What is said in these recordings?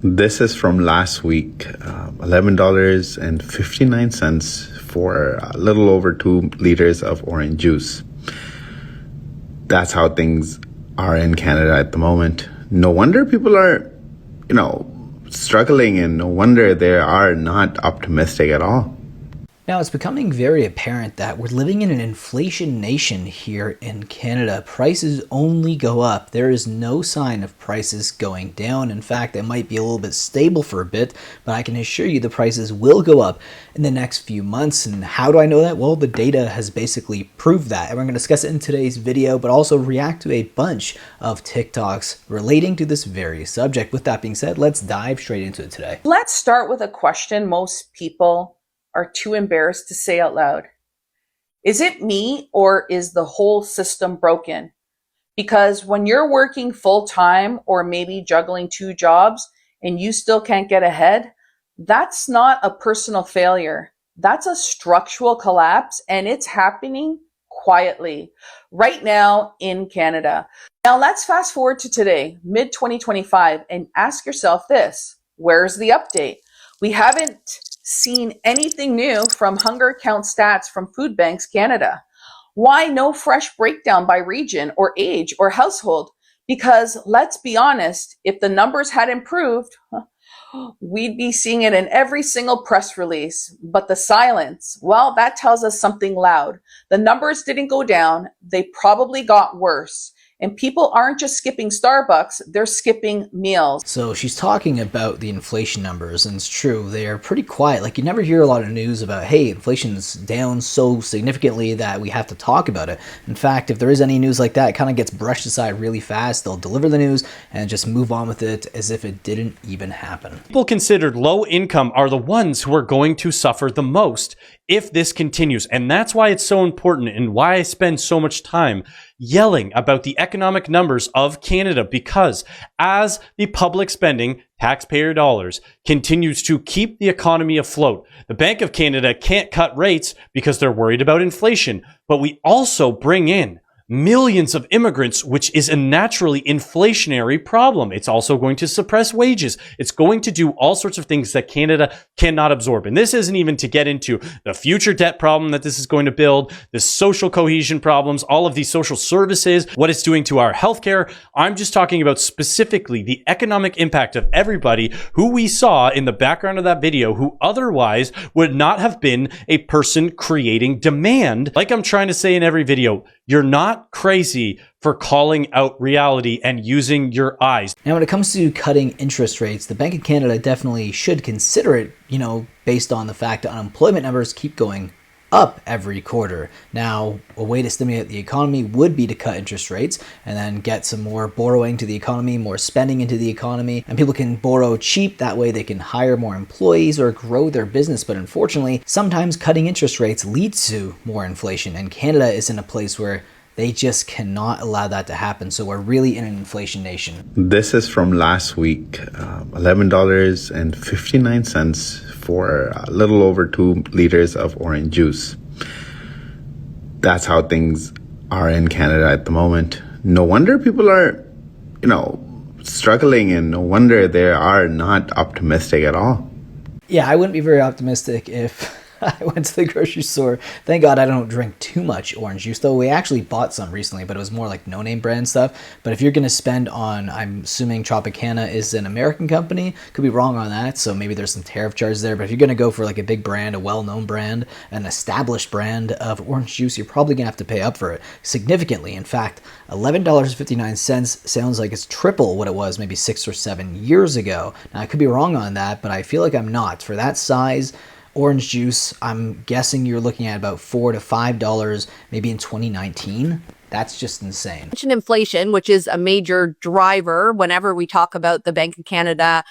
This is from last week, $11.59 for a little over 2 liters of orange juice. That's how things are in Canada at the moment. No wonder people are, struggling, and no wonder they are not optimistic at all. Now, it's becoming very apparent that we're living in an inflation nation here in Canada. Prices only go up. There is no sign of prices going down. In fact, they might be a little bit stable for a bit, but I can assure you the prices will go up in the next few months. And how do I know that? Well, the data has basically proved that. And we're going to discuss it in today's video, but also react to a bunch of TikToks relating to this very subject. With that being said, let's dive straight into it today. Let's start with a question most people are too embarrassed to say out loud. Is it me, or is the whole system broken? Because when you're working full time or maybe juggling 2 jobs and you still can't get ahead, that's not a personal failure. That's a structural collapse, and it's happening quietly right now in Canada. Now let's fast forward to today, mid 2025, and ask yourself this: where's the update? We haven't seen anything new from hunger count stats from Food Banks Canada. Why no fresh breakdown by region or age or household? Because let's be honest, if the numbers had improved, we'd be seeing it in every single press release. But the silence, well, that tells us something loud. The numbers didn't go down, they probably got worse. And people aren't just skipping Starbucks, they're skipping meals. So she's talking about the inflation numbers, and it's true, they are pretty quiet. Like, you never hear a lot of news about, hey, inflation's down so significantly that we have to talk about it. In fact, if there is any news like that, it kind of gets brushed aside really fast. They'll deliver the news and just move on with it as if it didn't even happen. People considered low income are the ones who are going to suffer the most if this continues. And that's why it's so important, and why I spend so much time yelling about the economic numbers of Canada, because as the public spending, taxpayer dollars, continues to keep the economy afloat, the Bank of Canada can't cut rates because they're worried about inflation. But we also bring in millions of immigrants, which is a naturally inflationary problem. It's also going to suppress wages. It's going to do all sorts of things that Canada cannot absorb. And this isn't even to get into the future debt problem that this is going to build, the social cohesion problems, all of these social services, what it's doing to our healthcare. I'm just talking about specifically the economic impact of everybody who we saw in the background of that video, who otherwise would not have been a person creating demand. Like I'm trying to say in every video, you're not crazy for calling out reality and using your eyes. Now, when it comes to cutting interest rates, the Bank of Canada definitely should consider it, based on the fact that unemployment numbers keep going up every quarter. Now, a way to stimulate the economy would be to cut interest rates and then get some more borrowing to the economy, more spending into the economy, and people can borrow cheap. That way they can hire more employees or grow their business. But unfortunately, sometimes cutting interest rates leads to more inflation, and Canada is in a place where they just cannot allow that to happen. So we're really in an inflation nation. This is from last week, $11.59 for a little over 2 liters of orange juice. That's how things are in Canada at the moment. No wonder people are, struggling, and no wonder they are not optimistic at all. Yeah, I wouldn't be very optimistic if I went to the grocery store. Thank God I don't drink too much orange juice, though we actually bought some recently, but it was more like no-name brand stuff. But if you're going to spend on, I'm assuming Tropicana is an American company, could be wrong on that, so maybe there's some tariff charges there, but if you're going to go for like a big brand, a well-known brand, an established brand of orange juice, you're probably going to have to pay up for it significantly. In fact, $11.59 sounds like it's triple what it was maybe 6 or 7 years ago. Now, I could be wrong on that, but I feel like I'm not. For that size orange juice, I'm guessing you're looking at about $4 to $5 maybe in 2019. That's just insane. Mentioned inflation, which is a major driver whenever we talk about the Bank of Canada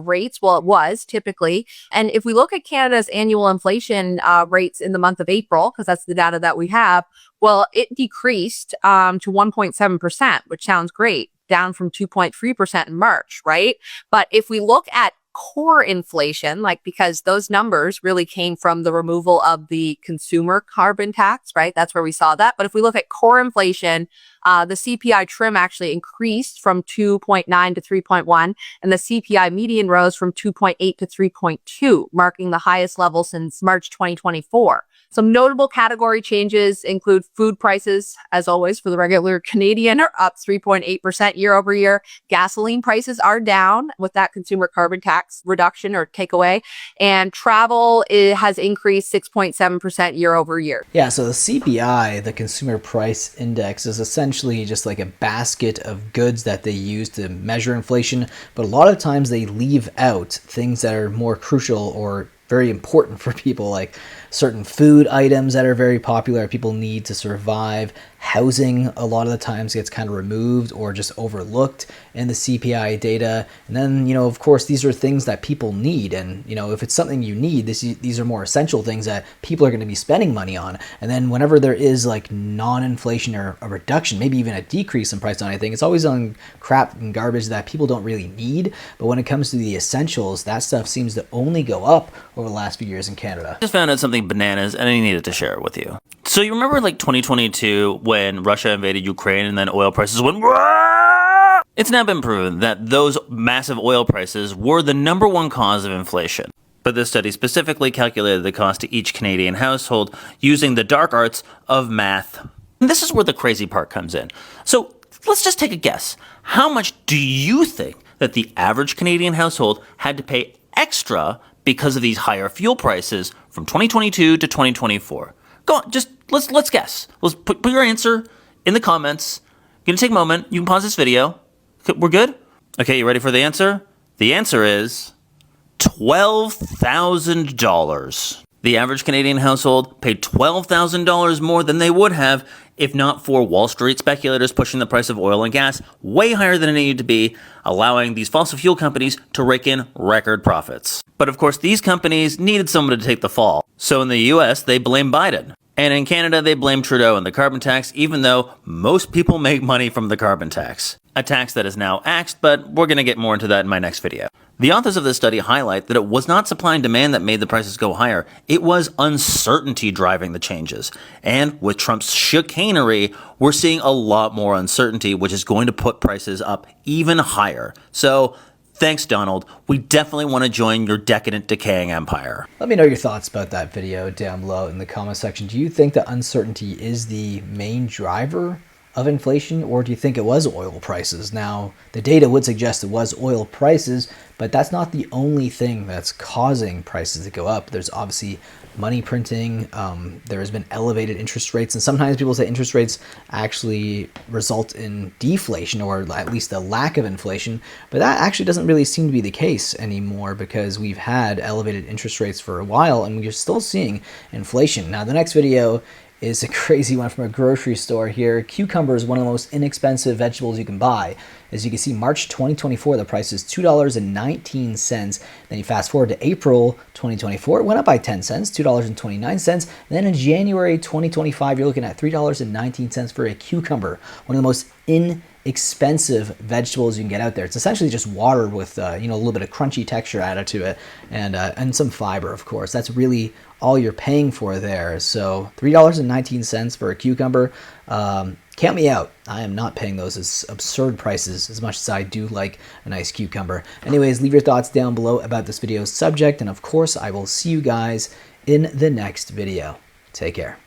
rates. Well, it was typically. And if we look at Canada's annual inflation rates in the month of April, because that's the data that we have, well, it decreased to 1.7%, which sounds great, down from 2.3% in March, right? But if we look at core inflation, because those numbers really came from the removal of the consumer carbon tax, right? That's where we saw that. But if we look at core inflation, The CPI trim actually increased from 2.9 to 3.1, and the CPI median rose from 2.8 to 3.2, marking the highest level since March 2024. Some notable category changes include food prices, as always, for the regular Canadian, are up 3.8% year over year. Gasoline prices are down with that consumer carbon tax reduction or takeaway. And travel has increased 6.7% year over year. Yeah, so the CPI, the Consumer Price Index, is essentially just like a basket of goods that they use to measure inflation. But a lot of times they leave out things that are more crucial or very important for people, like certain food items that are very popular, people need to survive. Housing, a lot of the times, gets kind of removed or just overlooked in the CPI data. And then, of course, these are things that people need. And, if it's something you need, these are more essential things that people are going to be spending money on. And then whenever there is like non-inflation or a reduction, maybe even a decrease in price on anything, it's always on crap and garbage that people don't really need. But when it comes to the essentials, that stuff seems to only go up over the last few years in Canada. Just found out something bananas and I needed to share it with you. So you remember like 2022 when Russia invaded Ukraine and then oil prices went Wah! It's now been proven that those massive oil prices were the number one cause of inflation. But this study specifically calculated the cost to each Canadian household using the dark arts of math. And this is where the crazy part comes in. So let's just take a guess. How much do you think that the average Canadian household had to pay extra because of these higher fuel prices from 2022 to 2024? Go on, just let's guess. Let's put your answer in the comments. Gonna take a moment. You can pause this video. Okay, we're good? Okay, you ready for the answer? The answer is $12,000. The average Canadian household paid $12,000 more than they would have if not for Wall Street speculators pushing the price of oil and gas way higher than it needed to be, allowing these fossil fuel companies to rake in record profits. But of course, these companies needed someone to take the fall. So in the US, they blame Biden. And in Canada, they blame Trudeau and the carbon tax, even though most people make money from the carbon tax. A tax that is now axed, but we're going to get more into that in my next video. The authors of this study highlight that it was not supply and demand that made the prices go higher. It was uncertainty driving the changes. And with Trump's chicanery, we're seeing a lot more uncertainty, which is going to put prices up even higher. So thanks, Donald. We definitely want to join your decadent, decaying empire. Let me know your thoughts about that video down below in the comment section. Do you think that uncertainty is the main driver of inflation, or do you think it was oil prices? Now, the data would suggest it was oil prices, but that's not the only thing that's causing prices to go up. There's obviously money printing. There has been elevated interest rates, and sometimes people say interest rates actually result in deflation, or at least a lack of inflation, but that actually doesn't really seem to be the case anymore, because we've had elevated interest rates for a while and we're still seeing inflation. Now, the next video is a crazy one from a grocery store here. Cucumber is one of the most inexpensive vegetables you can buy. As you can see, March 2024, the price is $2.19. Then you fast forward to April 2024, it went up by 10 cents, $2.29. And then in January 2025, you're looking at $3.19 for a cucumber, one of the most inexpensive vegetables you can get out there. It's essentially just water with a little bit of crunchy texture added to it, and some fiber, of course. That's really all you're paying for there. So $3.19 for a cucumber. Count me out. I am not paying those as absurd prices as much as I do like a nice cucumber. Anyways, leave your thoughts down below about this video's subject, and of course, I will see you guys in the next video. Take care.